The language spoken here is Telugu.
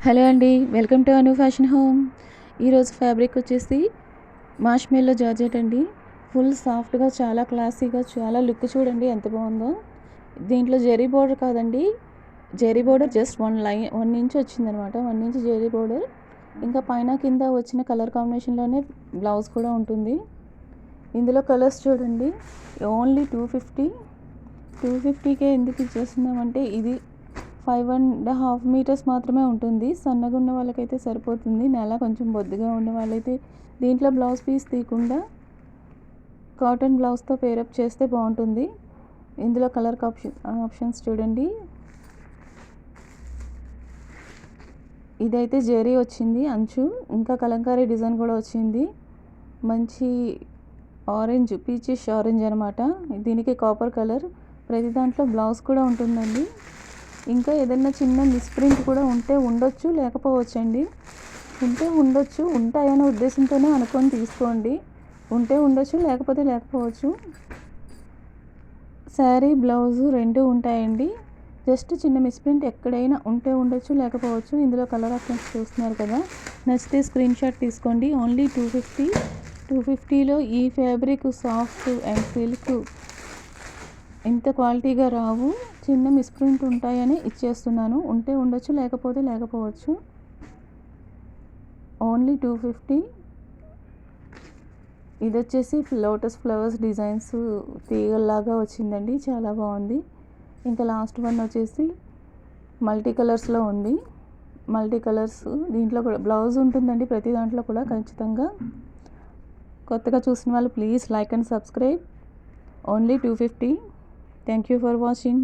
హలో అండి, welcome to Anu fashion home. ఈరోజు ఫ్యాబ్రిక్ వచ్చేసి మార్ష్మెల్లో జార్జెట్ అండి. ఫుల్ సాఫ్ట్గా, చాలా క్లాసీగా, చాలా లుక్ చూడండి ఎంత బాగుందో. దీంట్లో జెరీ బోర్డర్ కాదండి, జెరీ బోర్డర్ జస్ట్ 1 ఇంచ్ వచ్చిందనమాట. 1 ఇంచ్ జెరీ బోర్డర్. ఇంకా పైన కింద వచ్చిన కలర్ కాంబినేషన్లోనే బ్లౌజ్ కూడా ఉంటుంది. ఇందులో కలర్స్ చూడండి. ఓన్లీ 250కే ఎందుకు ఇచ్చేస్తున్నామంటే ఇది 5.5 మీటర్స్ మాత్రమే ఉంటుంది. సన్నగా ఉన్న వాళ్ళకైతే సరిపోతుంది. నెల కొంచెం బొద్దుగా ఉన్న వాళ్ళైతే దీంట్లో బ్లౌజ్ పీస్ తీయకుండా కాటన్ బ్లౌజ్తో పేరప్ చేస్తే బాగుంటుంది. ఇందులో కలర్ ఆప్షన్స్ చూడండి. ఇదైతే జెరీ వచ్చింది అంచు, ఇంకా కలంకారీ డిజైన్ కూడా వచ్చింది. మంచి ఆరెంజ్, పీచిష్ ఆరెంజ్ అనమాట. దీనికి కాపర్ కలర్. ప్రతి దాంట్లో బ్లౌజ్ కూడా ఉంటుందండి. ఇంకా ఏదైనా చిన్న మిస్ప్రింట్ కూడా ఉంటే ఉండొచ్చు, లేకపోవచ్చు అండి. ఉంటే ఉండొచ్చు, ఉంటాయనే ఉద్దేశంతోనే అనుకొని తీసుకోండి. ఉంటే ఉండొచ్చు, లేకపోతే లేకపోవచ్చు. శారీ బ్లౌజు రెండు ఉంటాయండి. జస్ట్ చిన్న మిస్ప్రింట్ ఎక్కడైనా ఉంటే ఉండొచ్చు, లేకపోవచ్చు. ఇందులో కలర్ ఆప్షన్స్ చూస్తున్నారు కదా. నచ్చితే స్క్రీన్ షాట్ తీసుకోండి. ఓన్లీ 250లో ఈ ఫ్యాబ్రిక్ సాఫ్ట్ అండ్ సిల్క్ ఇంత క్వాలిటీగా రావు. చిన్న మిస్ప్రింట్ ఉంటాయని ఇచ్చేస్తున్నాను. ఉంటే ఉండొచ్చు, లేకపోతే లేకపోవచ్చు. ఓన్లీ 250. ఇది వచ్చేసి లోటస్ ఫ్లవర్స్ డిజైన్స్ తీగల్లాగా వచ్చిందండి, చాలా బాగుంది. ఇంకా లాస్ట్ వన్ వచ్చేసి మల్టీ కలర్స్లో ఉంది. మల్టీ కలర్స్ దీంట్లో కూడా బ్లౌజ్ ఉంటుందండి, ప్రతి దాంట్లో కూడా ఖచ్చితంగా. కొత్తగా చూసిన వాళ్ళు please like and subscribe. Only 250. Thank you for watching.